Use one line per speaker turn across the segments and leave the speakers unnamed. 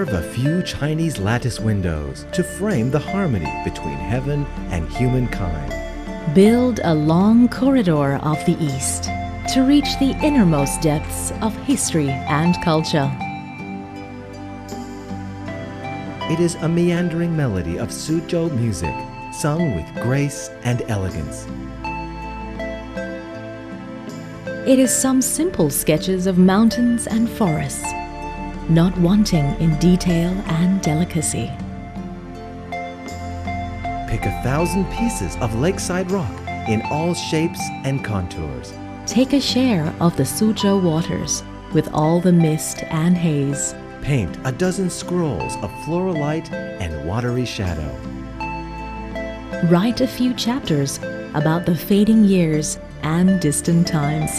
Carve a few Chinese lattice windows to frame the harmony between heaven and humankind.
Build a long corridor of the East to reach the innermost depths of history and culture.
It is a meandering melody of Suzhou music, sung with grace and elegance.
It is some simple sketches of mountains and forests, not wanting in detail and delicacy.
Pick 1,000 pieces of lakeside rock in all shapes and contours.
Take a share of the Suzhou waters with all the mist and haze.
Paint a dozen scrolls of floral light and watery shadow.
Write a few chapters about the fading years and distant times.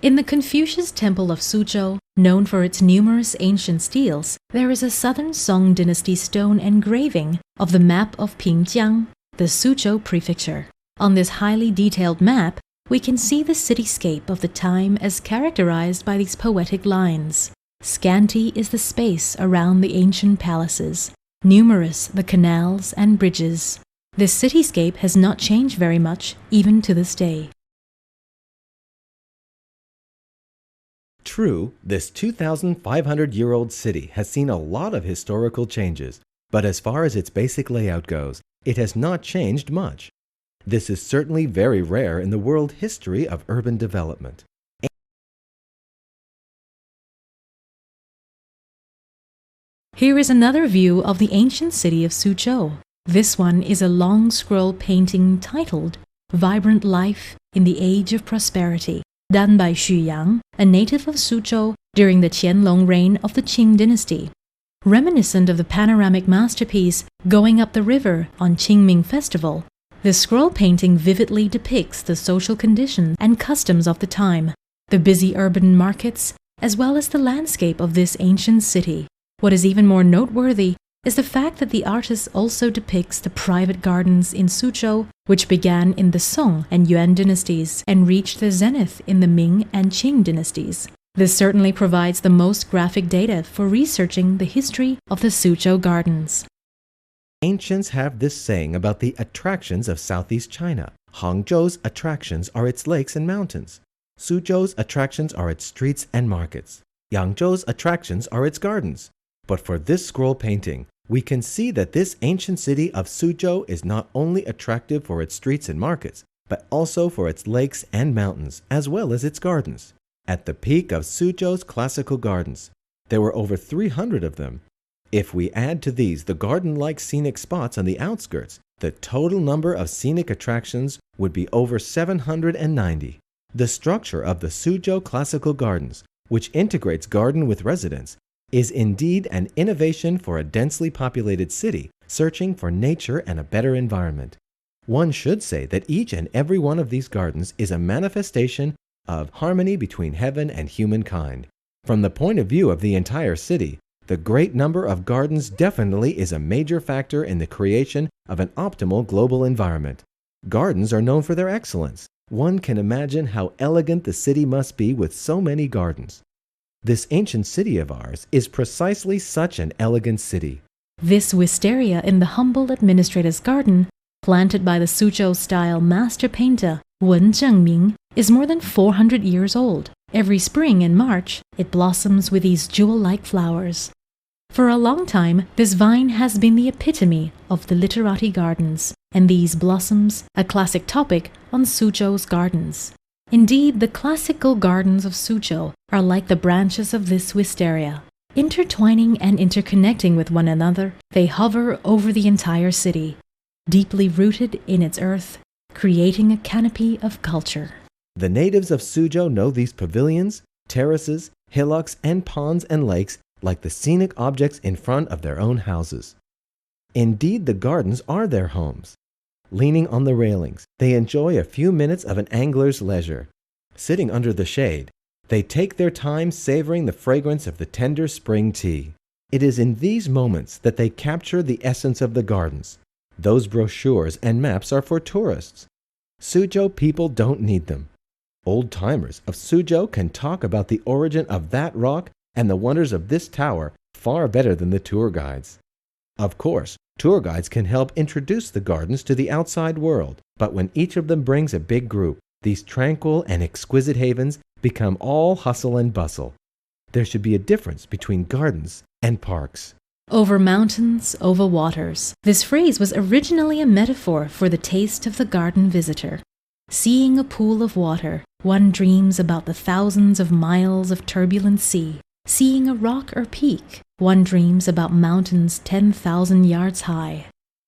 In the Confucius Temple of Suzhou, known for its numerous ancient steles, there is a Southern Song Dynasty stone engraving of the map of Pingjiang, the Suzhou prefecture. On this highly detailed map, we can see the cityscape of the time as characterized by these poetic lines. Scanty is the space around the ancient palaces, numerous the canals and bridges. This cityscape has not changed very much, even to this day.
True, this 2,500-year-old city has seen a lot of historical changes, but as far as its basic layout goes, it has not changed much. This is certainly very rare in the world history of urban development.
Here is another view of the ancient city of Suzhou. This one is a long scroll painting titled Vibrant Life in the Age of Prosperity, done by Xu Yang, a native of Suzhou during the Qianlong reign of the Qing dynasty. Reminiscent of the panoramic masterpiece Going Up the River on Qingming Festival, the scroll painting vividly depicts the social conditions and customs of the time, the busy urban markets, as well as the landscape of this ancient city. What is even more noteworthy is the fact that the artist also depicts the private gardens in Suzhou, which began in the Song and Yuan dynasties and reached their zenith in the Ming and Qing dynasties. This certainly provides the most graphic data for researching the history of the Suzhou gardens.
Ancients have this saying about the attractions of Southeast China. Hangzhou's attractions are its lakes and mountains. Suzhou's attractions are its streets and markets. Yangzhou's attractions are its gardens. But for this scroll painting, we can see that this ancient city of Suzhou is not only attractive for its streets and markets, but also for its lakes and mountains, as well as its gardens. At the peak of Suzhou's classical gardens, there were over 300 of them. If we add to these the garden-like scenic spots on the outskirts, the total number of scenic attractions would be over 790. The structure of the Suzhou Classical Gardens, which integrates garden with residence, is indeed an innovation for a densely populated city searching for nature and a better environment. One should say that each and every one of these gardens is a manifestation of harmony between heaven and humankind. From the point of view of the entire city, the great number of gardens definitely is a major factor in the creation of an optimal global environment. Gardens are known for their excellence. One can imagine how elegant the city must be with so many gardens. This ancient city of ours is precisely such an elegant city.
This wisteria in the humble administrator's garden, planted by the Suzhou-style master painter Wen Zhengming, is more than 400 years old. Every spring and March, it blossoms with these jewel-like flowers. For a long time, this vine has been the epitome of the literati gardens, and these blossoms, a classic topic on Suzhou's gardens. Indeed, the classical gardens of Suzhou are like the branches of this wisteria. Intertwining and interconnecting with one another, they hover over the entire city, deeply rooted in its earth, creating a canopy of culture.
The natives of Suzhou know these pavilions, terraces, hillocks, and ponds and lakes like the scenic objects in front of their own houses. Indeed, the gardens are their homes. Leaning on the railings, they enjoy a few minutes of an angler's leisure. Sitting under the shade, they take their time savoring the fragrance of the tender spring tea. It is in these moments that they capture the essence of the gardens. Those brochures and maps are for tourists. Suzhou people don't need them. Old-timers of Suzhou can talk about the origin of that rock and the wonders of this tower far better than the tour guides. Of course, tour guides can help introduce the gardens to the outside world, but when each of them brings a big group, these tranquil and exquisite havens become all hustle and bustle. There should be a difference between gardens and parks.
Over mountains, over waters. This phrase was originally a metaphor for the taste of the garden visitor. Seeing a pool of water, one dreams about the thousands of miles of turbulent sea. Seeing a rock or peak, one dreams about mountains 10,000 yards high.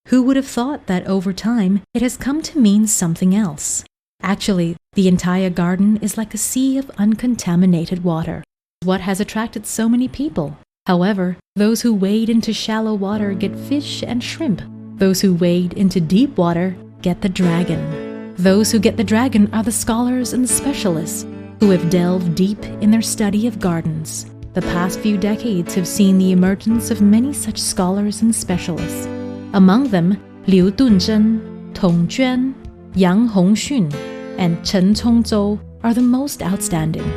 Who would have thought that over time it has come to mean something else? Actually, the entire garden is like a sea of uncontaminated water. What has attracted so many people? However, those who wade into shallow water get fish and shrimp. Those who wade into deep water get the dragon. Those who get the dragon are the scholars and the specialists who have delved deep in their study of gardens. The past few decades have seen the emergence of many such scholars and specialists. Among them, Liu Dunzhen, Tong Juan, Yang Hongxun, and Chen Congzhou are the most outstanding.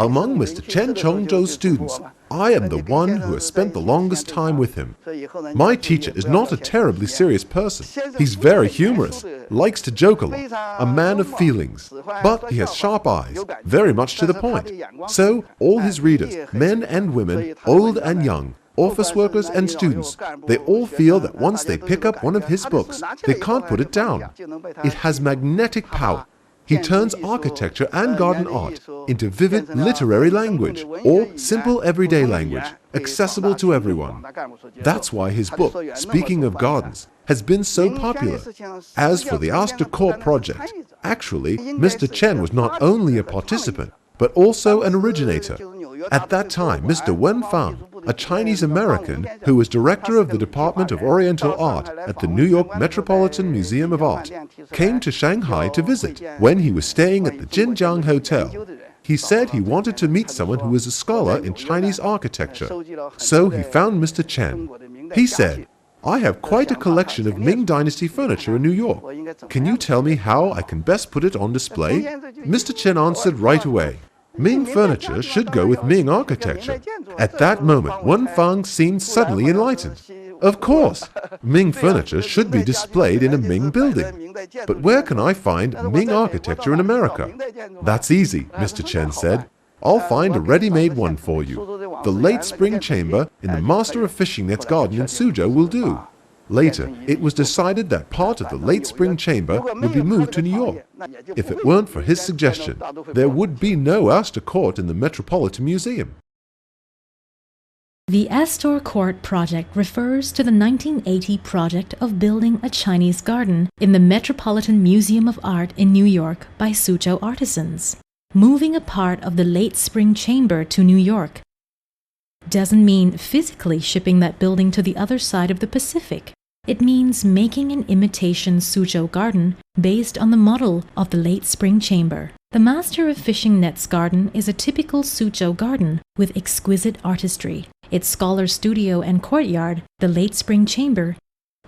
Among Mr. Chen Chongzhou's students, I am the one who has spent the longest time with him. My teacher is not a terribly serious person. He's very humorous, likes to joke a lot, a man of feelings. But he has sharp eyes, very much to the point. So, all his readers, men and women, old and young, office workers and students, they all feel that once they pick up one of his books, they can't put it down. It has magnetic power. He turns architecture and garden art into vivid literary language, or simple everyday language, accessible to everyone. That's why his book, Speaking of Gardens, has been so popular. As for the Aster Court project, actually, Mr. Chen was not only a participant, but also an originator. At that time, Mr. Wen Fang, a Chinese-American who was director of the Department of Oriental Art at the New York Metropolitan Museum of Art, came to Shanghai to visit when he was staying at the Jinjiang Hotel. He said he wanted to meet someone who was a scholar in Chinese architecture. So he found Mr. Chen. He said, "I have quite a collection of Ming Dynasty furniture in New York. Can you tell me how I can best put it on display?" Mr. Chen answered right away, "Ming furniture should go with Ming architecture." At that moment, Wen Fang seemed suddenly enlightened. Of course, Ming furniture should be displayed in a Ming building. But where can I find Ming architecture in America? "That's easy," Mr. Chen said. "I'll find a ready-made one for you. The late spring chamber in the Master of Fishing Net's garden in Suzhou will do." Later, it was decided that part of the late spring chamber would be moved to New York. If it weren't for his suggestion, there would be no Aster Court in the Metropolitan Museum.
The Aster Court project refers to the 1980 project of building a Chinese garden in the Metropolitan Museum of Art in New York by Suzhou artisans. Moving a part of the late spring chamber to New York doesn't mean physically shipping that building to the other side of the Pacific. It means making an imitation Suzhou garden based on the model of the late spring chamber. The Master of Fishing Net's garden is a typical Suzhou garden with exquisite artistry. Its scholar studio and courtyard, the late spring chamber,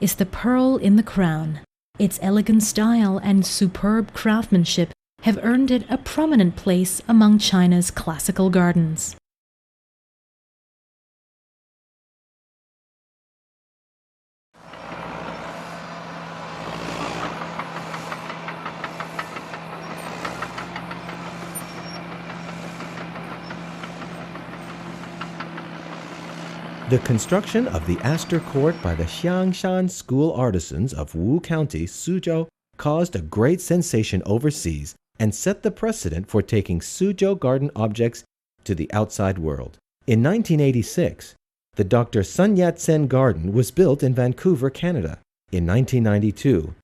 is the pearl in the crown. Its elegant style and superb craftsmanship have earned it a prominent place among China's classical gardens.
The construction of the Astor Court by the Xiangshan school artisans of Wu County, Suzhou, caused a great sensation overseas and set the precedent for taking Suzhou garden objects to the outside world. In 1986, the Dr. Sun Yat-sen Garden was built in Vancouver, Canada. In 1992,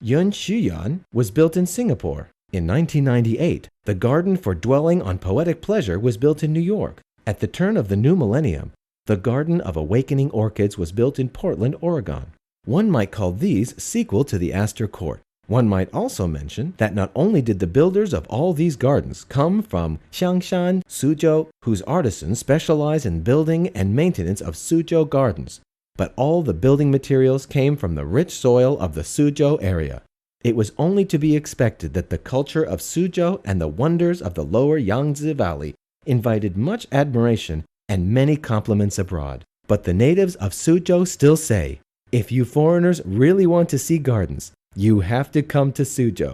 Yun Shuyuan was built in Singapore. In 1998, the Garden for Dwelling on Poetic Pleasure was built in New York. At the turn of the new millennium, the Garden of Awakening Orchids was built in Portland, Oregon. One might call these sequel to the Astor Court. One might also mention that not only did the builders of all these gardens come from Xiangshan, Suzhou, whose artisans specialize in building and maintenance of Suzhou gardens, but all the building materials came from the rich soil of the Suzhou area. It was only to be expected that the culture of Suzhou and the wonders of the lower Yangtze Valley invited much admiration and many compliments abroad. But the natives of Suzhou still say, if you foreigners really want to see gardens, you have to come to Suzhou.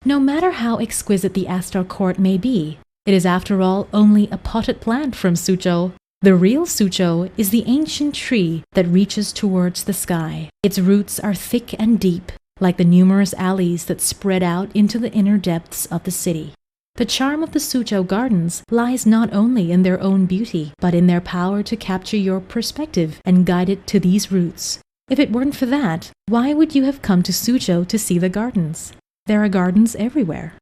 No matter how exquisite the Astor Court may be, it is after all only a potted plant from Suzhou. The real Suzhou is the ancient tree that reaches towards the sky. Its roots are thick and deep, like the numerous alleys that spread out into the inner depths of the city. The charm of the Suzhou gardens lies not only in their own beauty, but in their power to capture your perspective and guide it to these roots. If it weren't for that, why would you have come to Suzhou to see the gardens? There are gardens everywhere.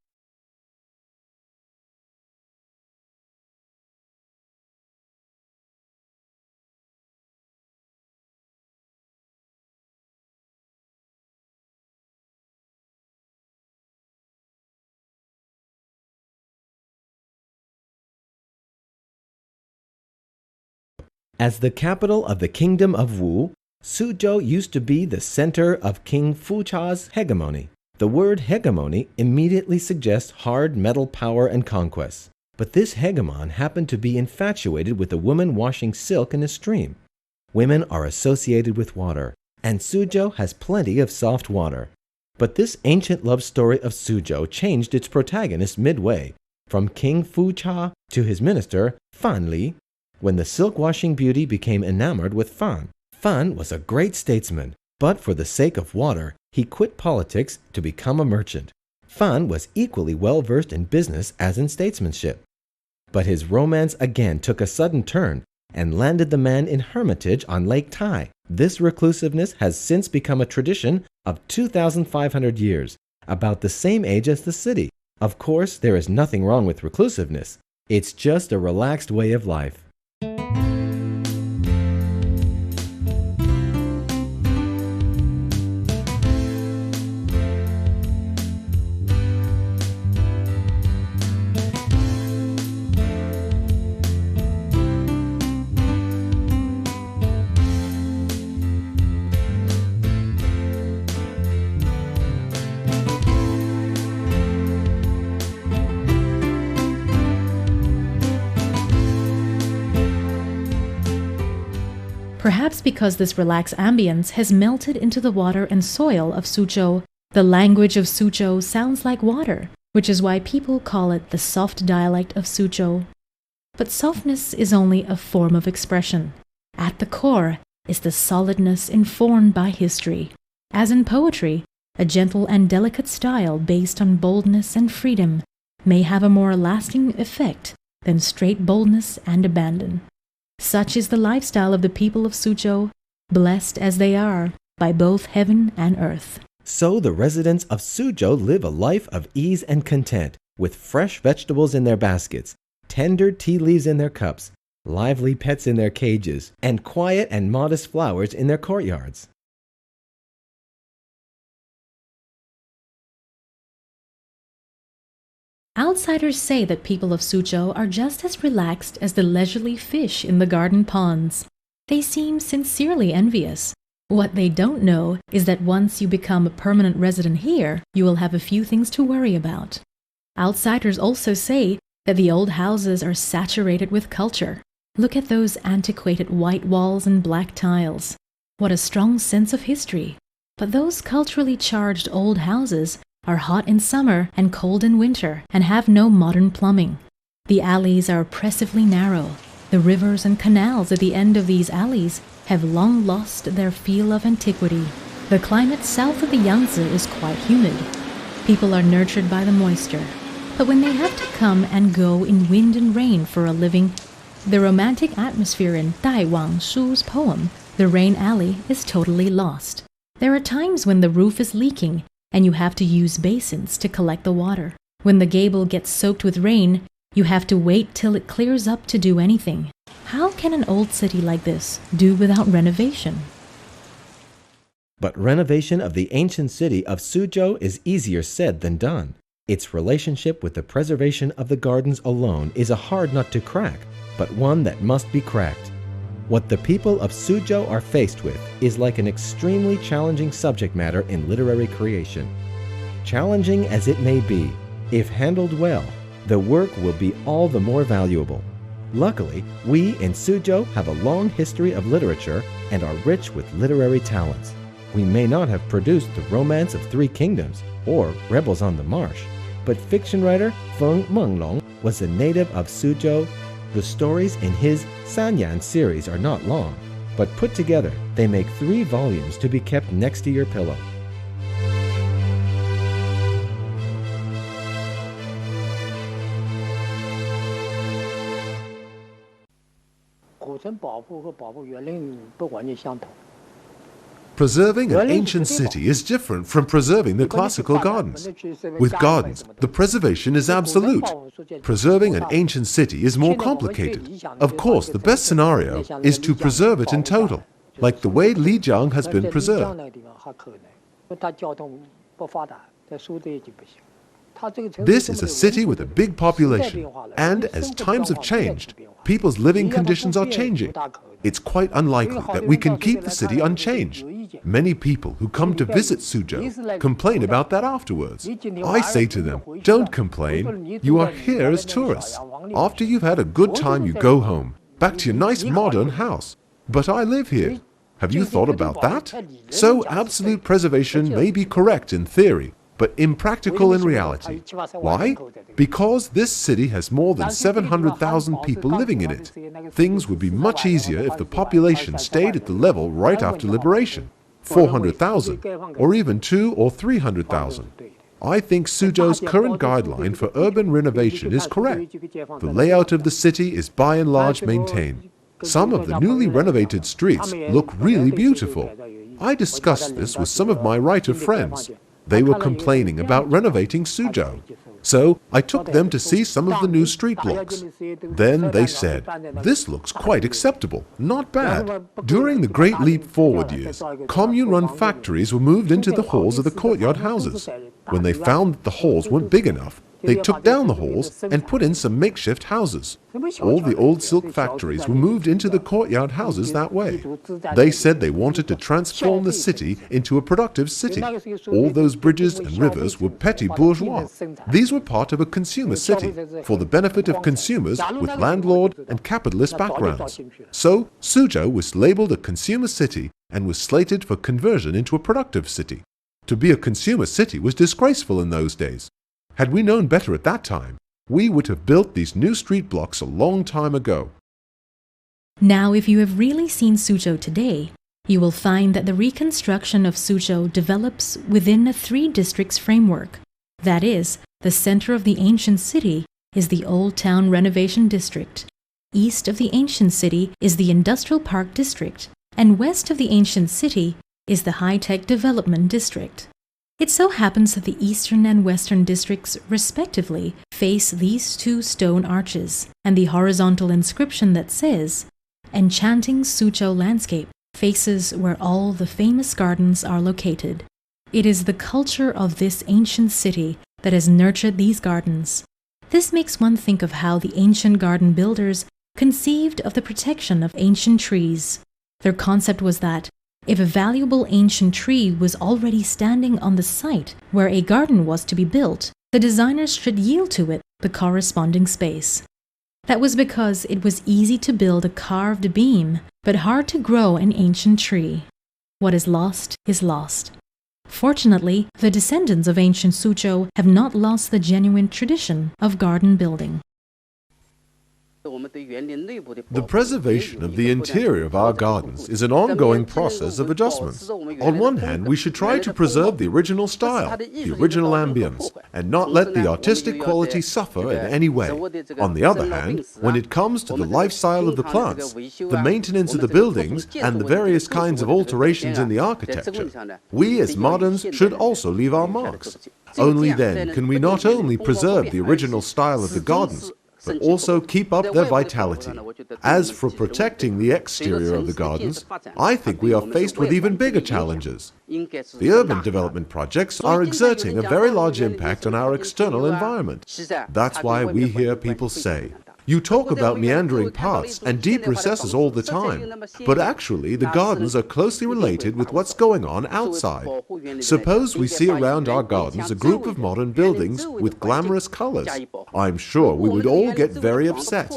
As the capital of the Kingdom of Wu, Suzhou used to be the center of King Fucha's hegemony. The word hegemony immediately suggests hard metal power and conquest. But this hegemon happened to be infatuated with a woman washing silk in a stream. Women are associated with water, and Suzhou has plenty of soft water. But this ancient love story of Suzhou changed its protagonist midway, from King Fucha to his minister, Fan Li, when the silk-washing beauty became enamored with Fan. Fan was a great statesman, but for the sake of water, he quit politics to become a merchant. Fan was equally well-versed in business as in statesmanship. But his romance again took a sudden turn and landed the man in hermitage on Lake Tai. This reclusiveness has since become a tradition of 2,500 years, about the same age as the city. Of course, there is nothing wrong with reclusiveness. It's just a relaxed way of life.
Perhaps because this relaxed ambience has melted into the water and soil of Suzhou, the language of Suzhou sounds like water, which is why people call it the soft dialect of Suzhou. But softness is only a form of expression. At the core is the solidness informed by history. As in poetry, a gentle and delicate style based on boldness and freedom may have a more lasting effect than straight boldness and abandon. Such is the lifestyle of the people of Suzhou, blessed as they are by both heaven and earth.
So the residents of Suzhou live a life of ease and content, with fresh vegetables in their baskets, tender tea leaves in their cups, lively pets in their cages, and quiet and modest flowers in their courtyards.
Outsiders say that people of Suzhou are just as relaxed as the leisurely fish in the garden ponds. They seem sincerely envious. What they don't know is that once you become a permanent resident here, you will have a few things to worry about. Outsiders also say that the old houses are saturated with culture. Look at those antiquated white walls and black tiles. What a strong sense of history. But those culturally charged old houses are hot in summer and cold in winter and have no modern plumbing. The alleys are oppressively narrow. The rivers and canals at the end of these alleys have long lost their feel of antiquity. The climate south of the Yangtze is quite humid. People are nurtured by the moisture. But when they have to come and go in wind and rain for a living, the romantic atmosphere in Dai Wang Shu's poem, The Rain Alley, is totally lost. There are times when the roof is leaking and you have to use basins to collect the water. When the gable gets soaked with rain, you have to wait till it clears up to do anything. How can an old city like this do without renovation?
But renovation of the ancient city of Suzhou is easier said than done. Its relationship with the preservation of the gardens alone is a hard nut to crack, but one that must be cracked. What the people of Suzhou are faced with is like an extremely challenging subject matter in literary creation. Challenging as it may be, if handled well, the work will be all the more valuable. Luckily, we in Suzhou have a long history of literature and are rich with literary talents. We may not have produced The Romance of Three Kingdoms or Rebels on the Marsh, but fiction writer Feng Menglong was a native of Suzhou. The stories in his Sanyan series are not long, but put together they make 3 volumes to be kept next to your pillow.
Preserving an ancient city is different from preserving the classical gardens. With gardens, the preservation is absolute. Preserving an ancient city is more complicated. Of course, the best scenario is to preserve it in total, like the way Lijiang has been preserved. This is a city with a big population, and as times have changed, people's living conditions are changing. It's quite unlikely that we can keep the city unchanged. Many people who come to visit Suzhou complain about that afterwards. I say to them, don't complain, you are here as tourists. After you've had a good time, you go home, back to your nice modern house. But I live here. Have you thought about that? So absolute preservation may be correct in theory, but impractical in reality. Why? Because this city has more than 700,000 people living in it. Things would be much easier if the population stayed at the level right after liberation, 400,000, or even 200,000 or 300,000. I think Suzhou's current guideline for urban renovation is correct. The layout of the city is by and large maintained. Some of the newly renovated streets look really beautiful. I discussed this with some of my writer friends. They were complaining about renovating Suzhou. So I took them to see some of the new street blocks. Then they said, this looks quite acceptable, not bad. During the Great Leap Forward years, commune-run factories were moved into the halls of the courtyard houses. When they found that the halls weren't big enough, they took down the halls and put in some makeshift houses. All the old silk factories were moved into the courtyard houses that way. They said they wanted to transform the city into a productive city. All those bridges and rivers were petty bourgeois. These were part of a consumer city, for the benefit of consumers with landlord and capitalist backgrounds. So Suzhou was labeled a consumer city and was slated for conversion into a productive city. To be a consumer city was disgraceful in those days. Had we known better at that time, we would have built these new street blocks a long time ago.
Now, if you have really seen Suzhou today, you will find that the reconstruction of Suzhou develops within a 3-districts framework. That is, the center of the ancient city is the Old Town Renovation District, east of the ancient city is the Industrial Park District, and west of the ancient city is the High-Tech Development District. It so happens that the eastern and western districts, respectively, face these 2 stone arches and the horizontal inscription that says, "Enchanting Suzhou landscape faces where all the famous gardens are located." It is the culture of this ancient city that has nurtured these gardens. This makes one think of how the ancient garden builders conceived of the protection of ancient trees. Their concept was that if a valuable ancient tree was already standing on the site where a garden was to be built, the designers should yield to it the corresponding space. That was because it was easy to build a carved beam, but hard to grow an ancient tree. What is lost is lost. Fortunately, the descendants of ancient Suzhou have not lost the genuine tradition of garden building.
The preservation of the interior of our gardens is an ongoing process of adjustments. On one hand, we should try to preserve the original style, the original ambience, and not let the artistic quality suffer in any way. On the other hand, when it comes to the lifestyle of the plants, the maintenance of the buildings, and the various kinds of alterations in the architecture, we as moderns should also leave our marks. Only then can we not only preserve the original style of the gardens, but also keep up their vitality. As for protecting the exterior of the gardens, I think we are faced with even bigger challenges. The urban development projects are exerting a very large impact on our external environment. That's why we hear people say, "You talk about meandering paths and deep recesses all the time, but actually the gardens are closely related with what's going on outside." Suppose we see around our gardens a group of modern buildings with glamorous colors. I'm sure we would all get very upset.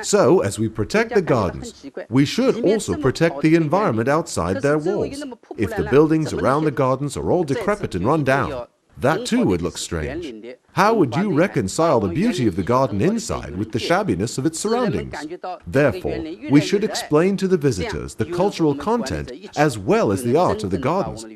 So, as we protect the gardens, we should also protect the environment outside their walls. If the buildings around the gardens are all decrepit and run down, that too would look strange. How would you reconcile the beauty of the garden inside with the shabbiness of its surroundings? Therefore, we should explain to the visitors the cultural content as well as the art of the gardens.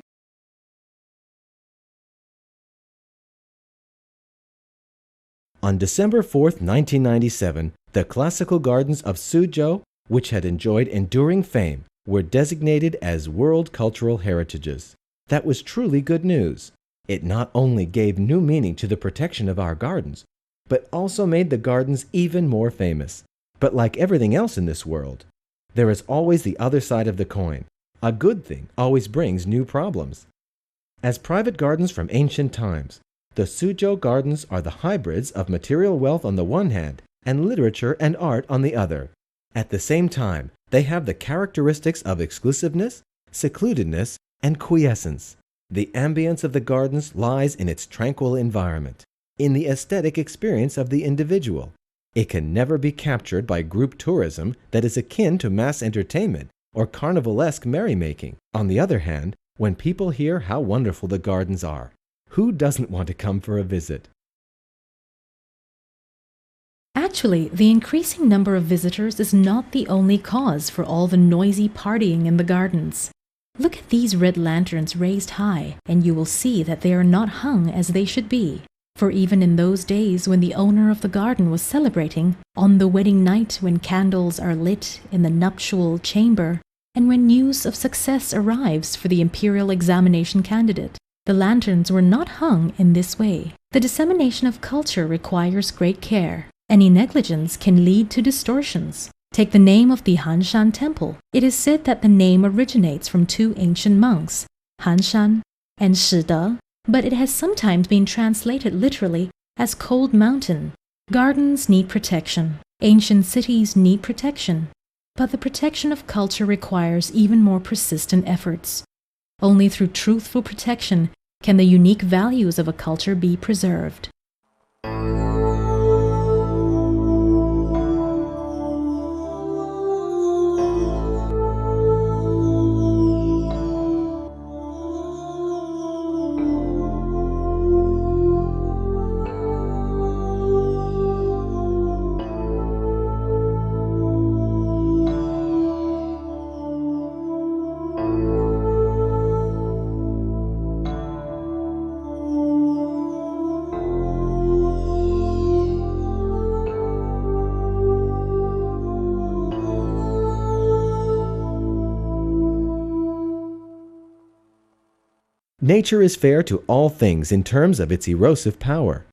On December 4th, 1997, the classical gardens of Suzhou, which had enjoyed enduring fame, were designated as World Cultural Heritages. That was truly good news. It not only gave new meaning to the protection of our gardens, but also made the gardens even more famous. But like everything else in this world, there is always the other side of the coin. A good thing always brings new problems. As private gardens from ancient times, the Suzhou gardens are the hybrids of material wealth on the one hand and literature and art on the other. At the same time, they have the characteristics of exclusiveness, secludedness, and quiescence. The ambience of the gardens lies in its tranquil environment, in the aesthetic experience of the individual. It can never be captured by group tourism that is akin to mass entertainment or carnivalesque merrymaking. On the other hand, when people hear how wonderful the gardens are, who doesn't want to come for a visit?
Actually, the increasing number of visitors is not the only cause for all the noisy partying in the gardens. Look at these red lanterns raised high, and you will see that they are not hung as they should be. For even in those days when the owner of the garden was celebrating, on the wedding night when candles are lit in the nuptial chamber, and when news of success arrives for the imperial examination candidate, the lanterns were not hung in this way. The dissemination of culture requires great care. Any negligence can lead to distortions. Take the name of the Hanshan Temple. It is said that the name originates from two ancient monks, Hanshan and Shide, but it has sometimes been translated literally as cold mountain. Gardens need protection. Ancient cities need protection. But the protection of culture requires even more persistent efforts. Only through truthful protection can the unique values of a culture be preserved.
Nature is fair to all things in terms of its erosive power.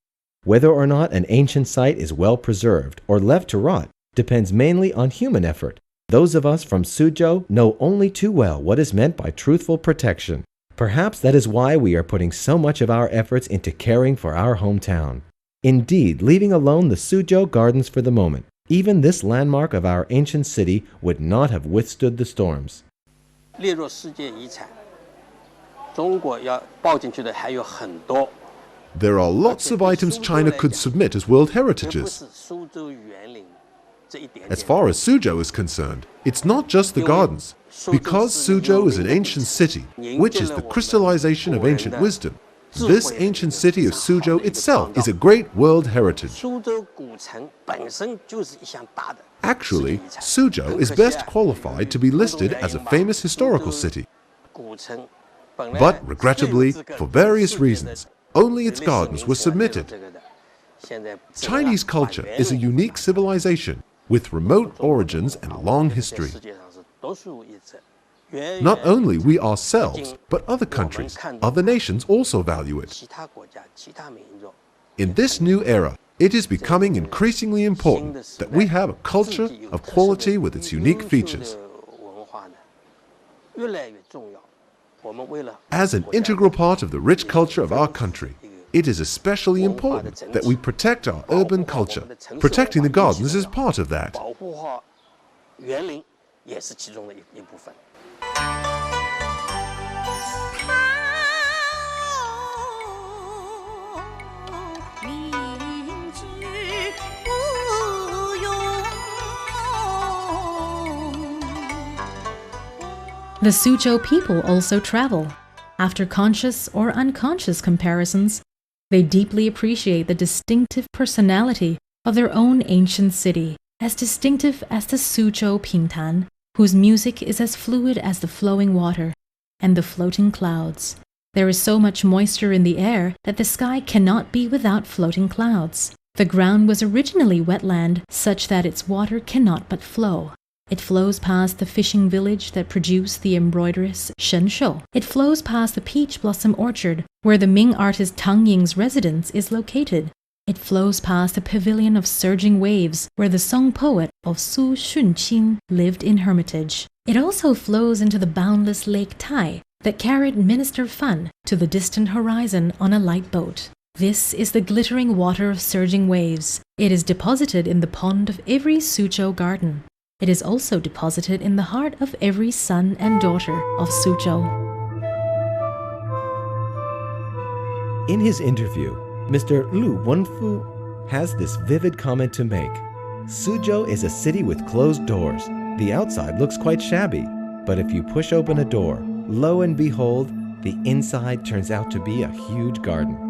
Whether or not an ancient site is well preserved or left to rot depends mainly on human effort. Those of us from Suzhou know only too well what is meant by truthful protection. Perhaps that is why we are putting so much of our efforts into caring for our hometown. Indeed, leaving alone the Suzhou gardens for the moment, even this landmark of our ancient city would not have withstood the storms.
There are lots of items China could submit as World Heritages. As far as Suzhou is concerned, it's not just the gardens. Because Suzhou is an ancient city, which is the crystallization of ancient wisdom, this ancient city of Suzhou itself is a great world heritage. Actually, Suzhou is best qualified to be listed as a famous historical city. But, regrettably, for various reasons, only its gardens were submitted. Chinese culture is a unique civilization with remote origins and long history. Not only we ourselves, but other countries, other nations also value it. In this new era, it is becoming increasingly important that we have a culture of quality with its unique features. As an integral part of the rich culture of our country, it is especially important that we protect our urban culture. Protecting the gardens is part of that.
The Suzhou people also travel. After conscious or unconscious comparisons, they deeply appreciate the distinctive personality of their own ancient city, as distinctive as the Suzhou Pingtan, whose music is as fluid as the flowing water and the floating clouds. There is so much moisture in the air that the sky cannot be without floating clouds. The ground was originally wetland, such that its water cannot but flow. It flows past the fishing village that produced the embroideress Shenshou. It flows past the peach blossom orchard, where the Ming artist Tang Ying's residence is located. It flows past the pavilion of surging waves, where the song poet of Su Shunqing lived in hermitage. It also flows into the boundless Lake Tai that carried Minister Fan to the distant horizon on a light boat. This is the glittering water of surging waves. It is deposited in the pond of every Suzhou garden. It is also deposited in the heart of every son and daughter of Suzhou.
In his interview, Mr. Lu Wenfu has this vivid comment to make. Suzhou is a city with closed doors. The outside looks quite shabby, but if you push open a door, lo and behold, the inside turns out to be a huge garden.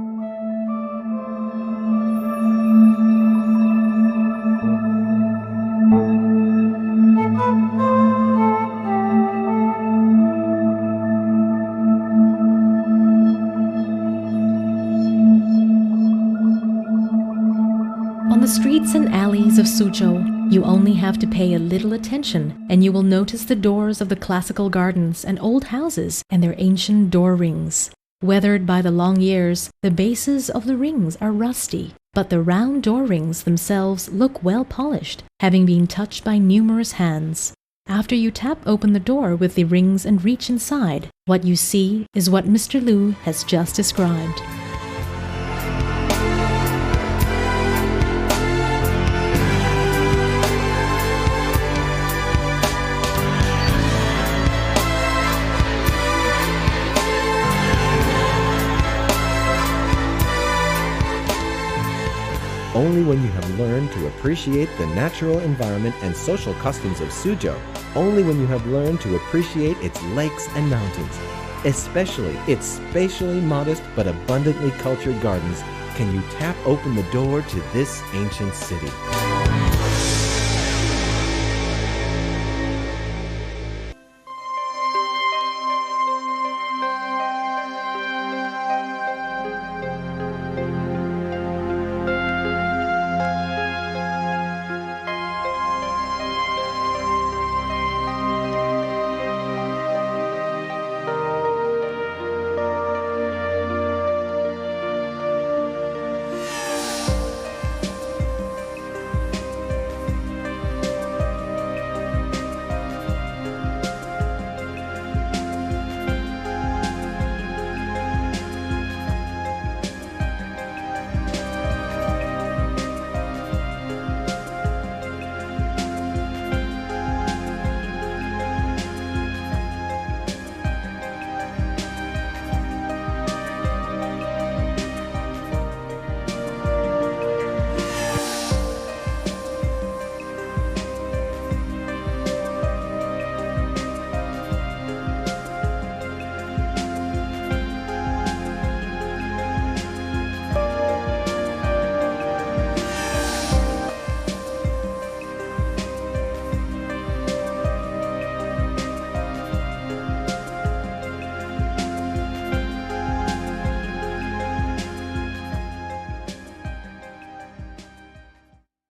On the streets and alleys of Suzhou, you only have to pay a little attention and you will notice the doors of the classical gardens and old houses and their ancient door rings. Weathered by the long years, the bases of the rings are rusty, but the round door rings themselves look well polished, having been touched by numerous hands. After you tap open the door with the rings and reach inside, what you see is what Mr. Lu has just described.
Only when you have learned to appreciate the natural environment and social customs of Suzhou, only when you have learned to appreciate its lakes and mountains, especially its spatially modest but abundantly cultured gardens, can you tap open the door to this ancient city.